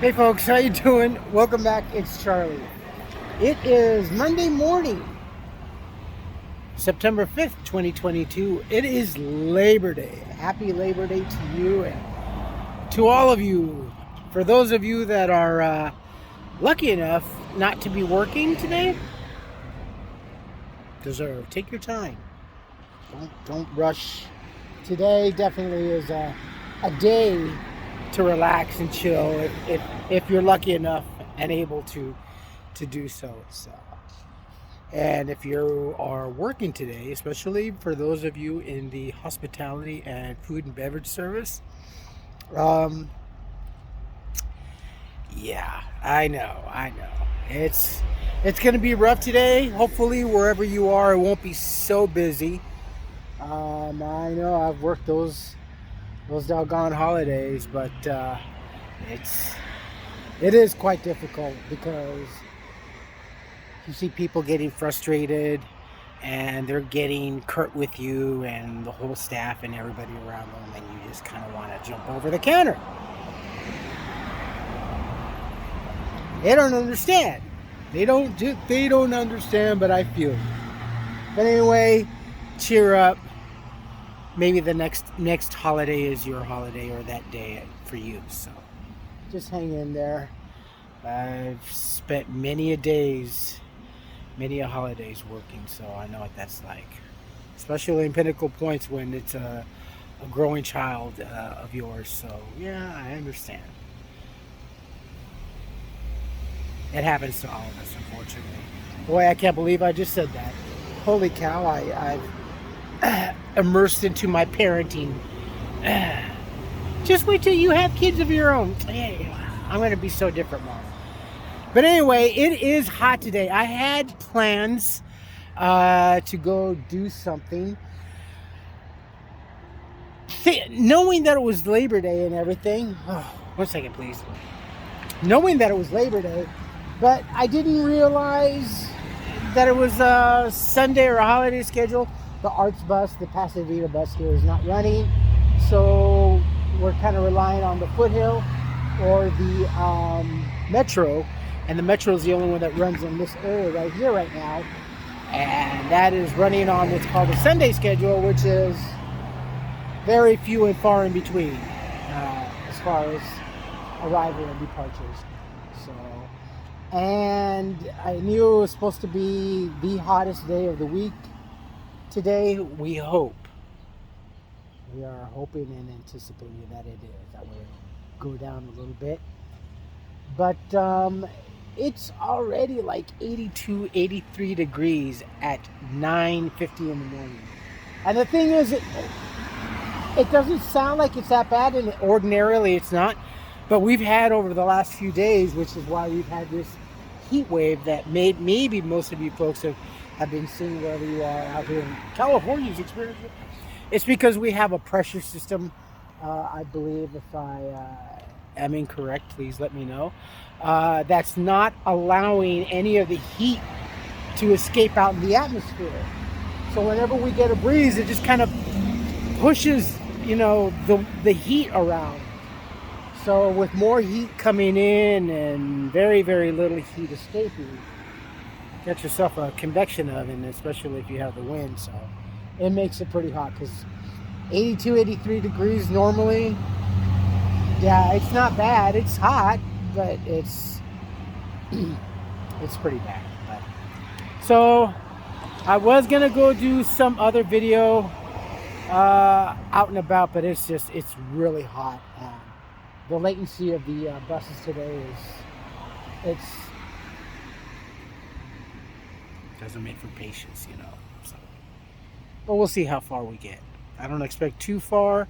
Hey folks, how you doing? Welcome back. It's Charlie. It is Monday morning, September 5th, 2022. It is Labor Day. Happy Labor Day to you and to all of you. For those of you that are lucky enough not to be working today, take your time. Don't rush. Today definitely is a day to relax and chill if you're lucky enough and able to do so. And if you are working today, especially for those of you in the hospitality and food and beverage service, yeah, I know it's gonna be rough today. Hopefully wherever you are it won't be so busy. I know I've worked those doggone holidays, but it is quite difficult because you see people getting frustrated and they're getting curt with you and the whole staff and everybody around them, and you just kind of want to jump over the counter. They don't understand. They don't understand, but I feel it. But anyway, cheer up. Maybe the next holiday is your holiday, or that day for you. So just hang in there. I've spent many a holidays working, so I know what that's like. Especially in Pinnacle Points when it's a growing child of yours. So yeah, I understand. It happens to all of us, unfortunately. Boy, I can't believe I just said that. Holy cow, I've immersed into my parenting. Just wait till you have kids of your own. Hey, I'm going to be so different, Mom. But anyway, it is hot today. I had plans to go do something. Knowing that it was Labor Day and everything. Oh, 1 second, please. Knowing that it was Labor Day, but I didn't realize that it was a Sunday or a holiday schedule. The Arts bus, the Pasadena bus here, is not running, so we're kind of relying on the Foothill or the Metro, and the Metro is the only one that runs in this area right here right now, and that is running on what's called a Sunday schedule, which is very few and far in between as far as arrival and departures. So, and I knew it was supposed to be the hottest day of the week. Today, we are hoping and anticipating that it is. That will go down a little bit. But it's already like 82, 83 degrees at 9:50 in the morning. And the thing is, it doesn't sound like it's that bad, and ordinarily it's not. But we've had over the last few days, which is why we've had this heat wave that maybe most of you folks have been seeing wherever you are out here in California's experience. It's because we have a pressure system, I believe. If I am incorrect, please let me know. That's not allowing any of the heat to escape out in the atmosphere. So whenever we get a breeze, it just kind of pushes, the heat around. So with more heat coming in and very, very little heat escaping, get yourself a convection oven, especially if you have the wind. So it makes it pretty hot, because 82, 83 degrees normally, yeah, it's not bad. It's hot, but it's pretty bad. So I was gonna go do some other video out and about, but it's really hot. The latency of the buses today doesn't make for patience, So, but we'll see how far we get. I don't expect too far.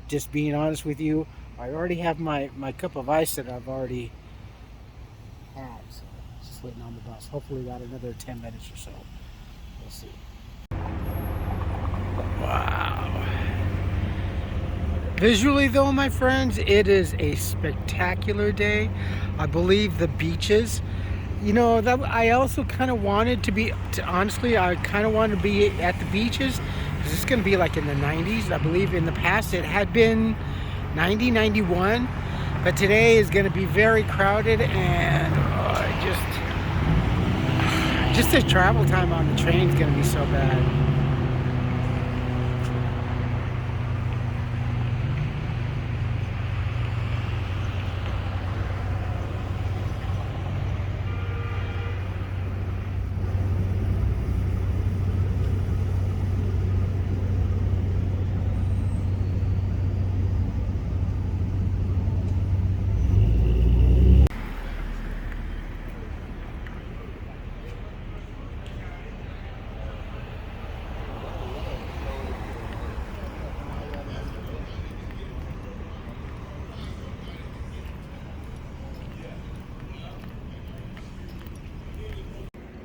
Just being honest with you, I already have my cup of ice that I've already had. So just waiting on the bus. Hopefully, got another 10 minutes or so. We'll see. Wow. Visually, though, my friends, it is a spectacular day. I believe the beaches. That I also kind of wanted to be. Honestly, I kind of wanted to be at the beaches, because it's going to be like in the 90s. I believe in the past it had been 90, 91. But today is going to be very crowded, and just the travel time on the train is going to be so bad.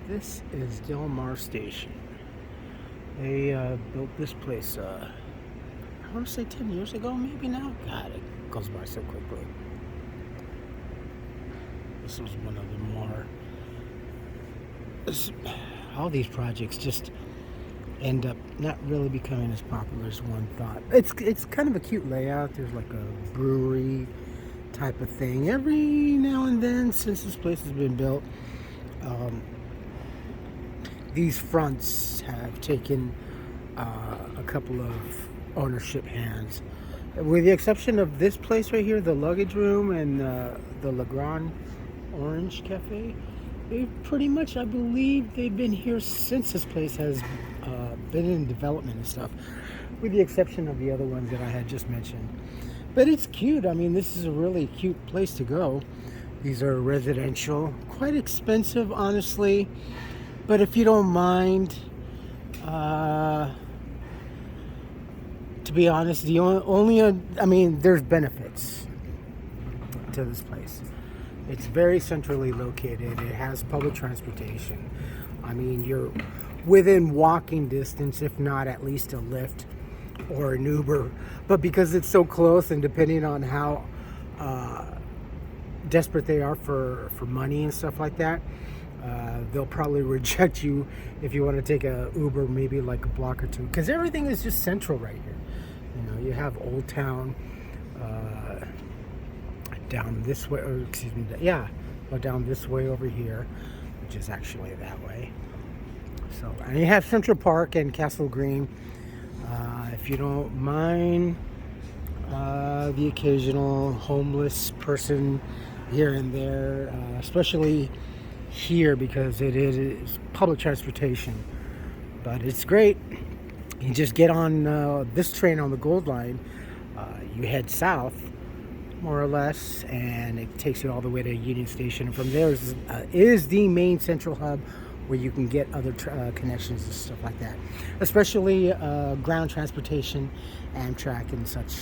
This is Del Mar Station. They built this place, I want to say 10 years ago, maybe now? God, it goes by so quickly. This was one of the more... all these projects just end up not really becoming as popular as one thought. It's kind of a cute layout. There's like a brewery type of thing. Every now and then, since this place has been built, these fronts have taken a couple of ownership hands. With the exception of this place right here, the luggage room, and the Le Grand Orange Cafe, they pretty much, I believe, they've been here since this place has been in development and stuff, with the exception of the other ones that I had just mentioned. But it's cute. I mean, this is a really cute place to go. These are residential, quite expensive, honestly. But if you don't mind, to be honest, the only I mean, there's benefits to this place. It's very centrally located. It has public transportation. I mean, you're within walking distance, if not at least a Lyft or an Uber. But because it's so close, and depending on how desperate they are for money and stuff like that, they'll probably reject you if you want to take a Uber, maybe like a block or two, because everything is just central right here. You know, you have Old Town down this way, or excuse me, down this way over here, which is actually that way. So, and you have Central Park and Castle Green. If you don't mind the occasional homeless person here and there, especially here, because it is public transportation. But it's great. You just get on this train on the Gold Line, you head south more or less, and it takes you all the way to Union Station. From there is the main central hub where you can get other connections and stuff like that, especially ground transportation, Amtrak and such,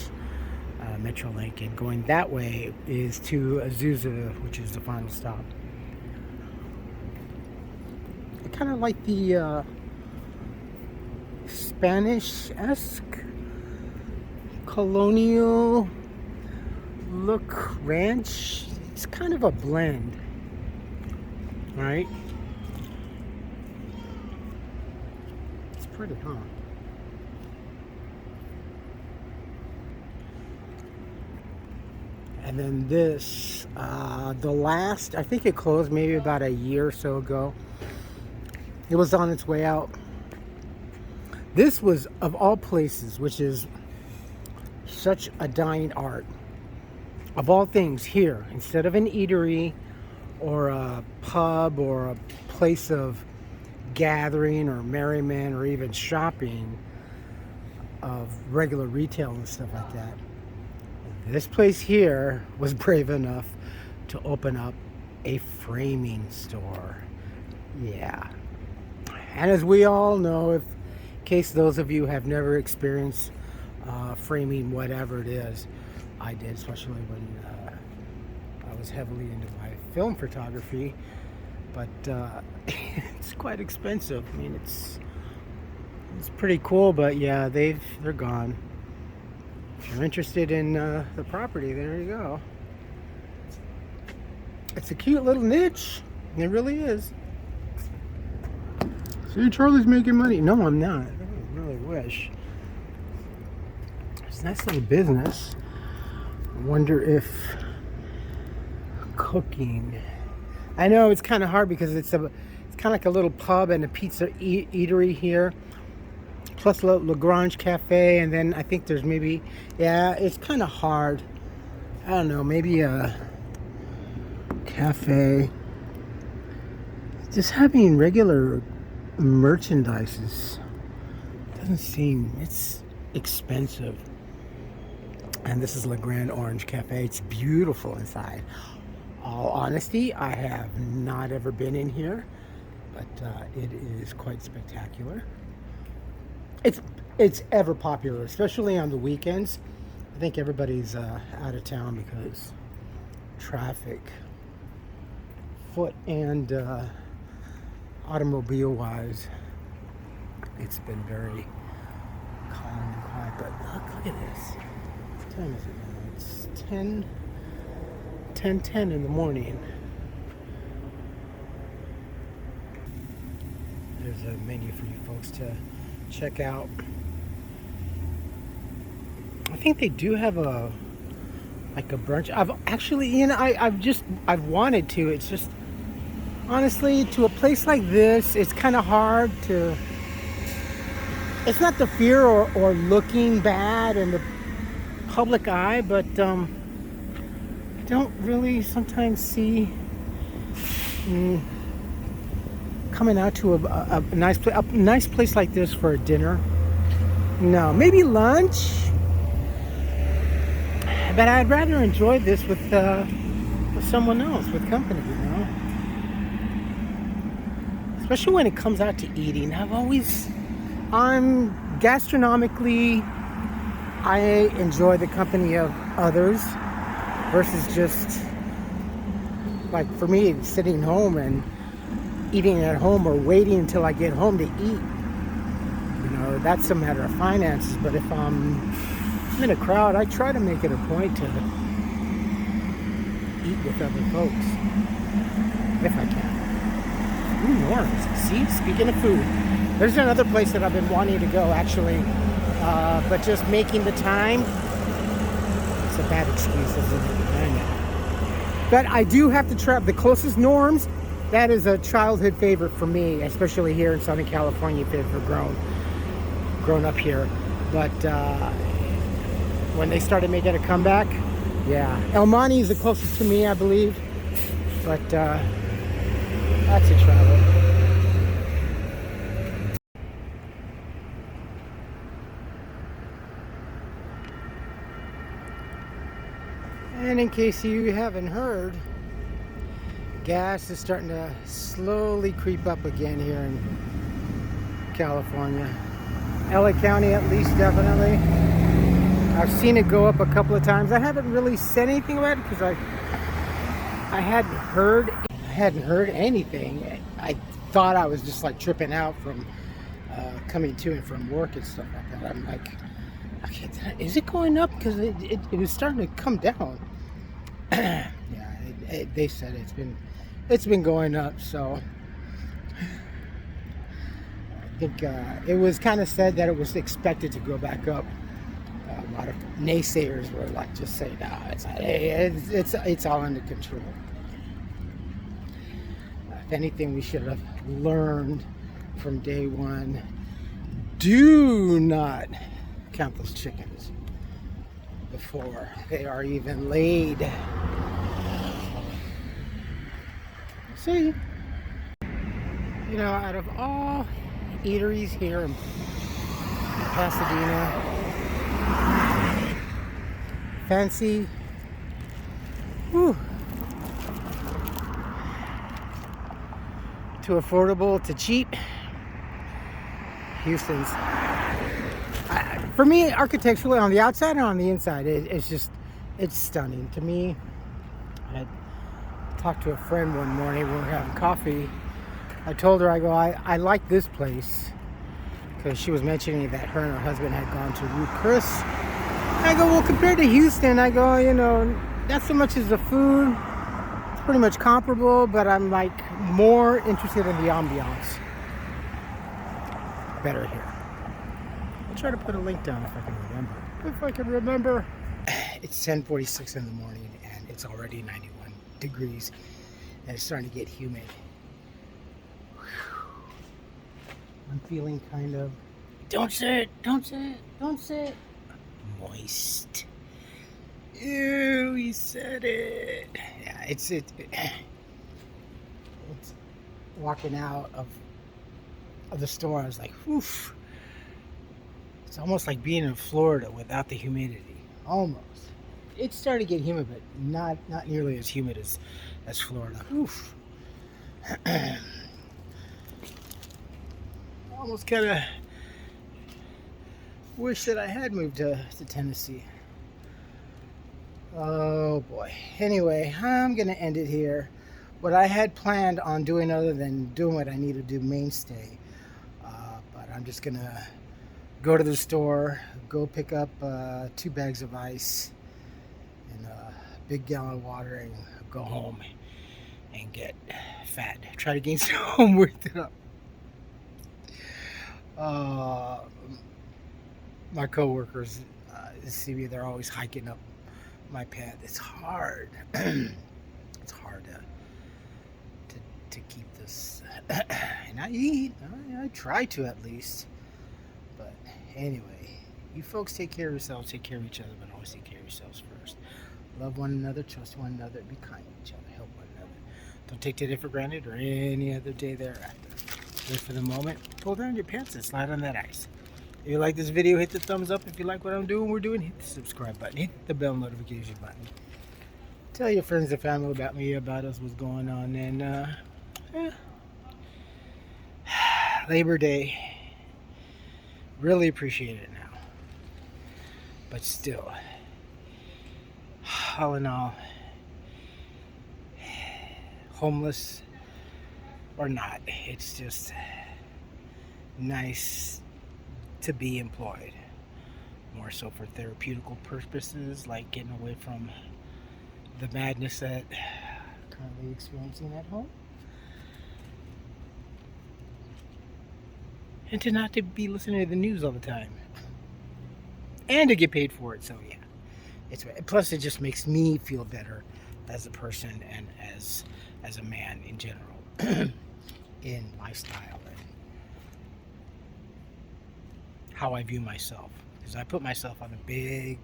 Metrolink. And going that way is to Azusa, which is the final stop. I kind of like the Spanish-esque colonial look ranch. It's kind of a blend, right? It's pretty, huh? And then this, the last, I think it closed maybe about a year or so ago. It was on its way out. This was, of all places, which is such a dying art, of all things, here, instead of an eatery or a pub or a place of gathering or merriment or even shopping of regular retail and stuff like that, this place here was brave enough to open up a framing store. Yeah. And as we all know, in case those of you have never experienced framing, whatever it is, I did, especially when I was heavily into my film photography. But it's quite expensive. I mean, it's pretty cool, but yeah, they're gone. If you're interested in the property, there you go. It's a cute little niche. It really is. See, Charlie's making money. No, I'm not. I really wish. It's a nice little business. I wonder if cooking. I know it's kind of hard because it's kind of like a little pub and a pizza eatery here, plus Lagrange Cafe, and then I think there's maybe, yeah, it's kind of hard. I don't know, maybe a cafe. Just having regular merchandise doesn't seem, it's expensive. And this is La Grande Orange Cafe. It's beautiful inside. All honesty, I have not ever been in here, but it is quite spectacular. It's ever popular, especially on the weekends. I think everybody's out of town because traffic, foot and automobile wise, it's been very calm and quiet. But look at this. What time is it now? It's 10:10 in the morning. There's a menu for you folks to check out. I think they do have a brunch. I've actually, I've wanted to. It's just, honestly, to a place like this, it's kind of hard to, it's not the fear or looking bad in the public eye, but I don't really sometimes see coming out to a nice place like this for a dinner. No, maybe lunch, but I'd rather enjoy this with someone else, with company, especially when it comes out to eating. I'm gastronomically, I enjoy the company of others versus just, like, for me, sitting home and eating at home or waiting until I get home to eat. That's a matter of finances, but if I'm in a crowd, I try to make it a point to eat with other folks, if I can. Ooh, orange. See, speaking of food, there's another place that I've been wanting to go, actually, but just making the time, it's a bad excuse, isn't it? I know. But I do have to travel. The closest Norms, that is a childhood favorite for me, especially here in Southern California, if you've grown up here. But when they started making a comeback, yeah. El Monte is the closest to me, I believe. But that's a travel. And in case you haven't heard, gas is starting to slowly creep up again here in California. LA County, at least, definitely. I've seen it go up a couple of times. I haven't really said anything about it because I hadn't heard anything. I thought I was just like tripping out from coming to and from work and stuff like that. I'm like, okay, is it going up? Because it was starting to come down. Yeah, they said it's been going up, so I think it was kind of said that it was expected to go back up. A lot of naysayers were like, just say, no, it's all under control. If anything, we should have learned from day one, do not count those chickens before they are even laid. See, out of all eateries here in Pasadena, fancy, to affordable to cheap, Houston's. For me, architecturally, on the outside and on the inside, it's stunning to me. I talked to a friend one morning when we were having coffee. I told her, I like this place, because she was mentioning that her and her husband had gone to Ruth Chris. I go, well, compared to Houston, I go, not so much as the food, it's pretty much comparable, but I'm like more interested in the ambiance. Better here. I'll try to put a link down if I can remember. It's 10:46 in the morning and it's already 91 degrees, and it's starting to get humid. I'm feeling kind of, don't say it, moist. Ew, he said it. Yeah, it's walking out of the store. I was like, oof. It's almost like being in Florida without the humidity. Almost. It's starting to get humid, but not nearly as humid as Florida. Oof. Almost kind of wish that I had moved to Tennessee. Oh boy. Anyway, I'm gonna end it here. What I had planned on doing, other than doing what I need to do, mainstay, but I'm just gonna go to the store, go pick up 2 bags of ice and a big gallon of water, and go home and get fat. Try to gain some weight up. My coworkers see me; they're always hiking up my path. It's hard. It's hard to keep this, and I eat. I try to, at least. But anyway, you folks take care of yourselves, take care of each other, but always take care of yourselves first. Love one another, trust one another, be kind to each other, help one another. Don't take today for granted or any other day thereafter. Live for the moment, pull down your pants and slide on that ice. If you like this video, hit the thumbs up. If you like what I'm doing, hit the subscribe button, hit the bell notification button. Tell your friends and family about me, about us, what's going on, and Labor Day. Really appreciate it now. But still, all in all, homeless or not, it's just nice to be employed. More so for therapeutical purposes, like getting away from the madness that I'm currently experiencing at home. And to not to be listening to the news all the time. And to get paid for it, so yeah. Plus it just makes me feel better as a person and as a man in general. In lifestyle and how I view myself. Because I put myself on a big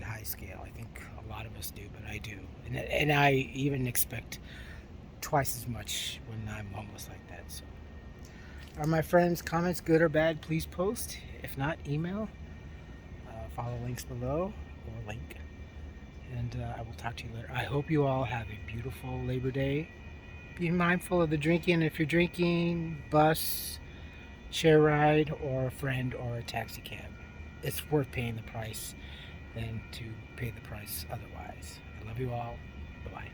high scale. I think a lot of us do, but I do. And I even expect twice as much when I'm homeless like that. So, are my friends' comments good or bad? Please post. If not, email. Follow links below or link. And I will talk to you later. I hope you all have a beautiful Labor Day. Be mindful of the drinking. If you're drinking, bus, share ride, or a friend, or a taxi cab, it's worth paying the price than to pay the price otherwise. I love you all. Bye-bye.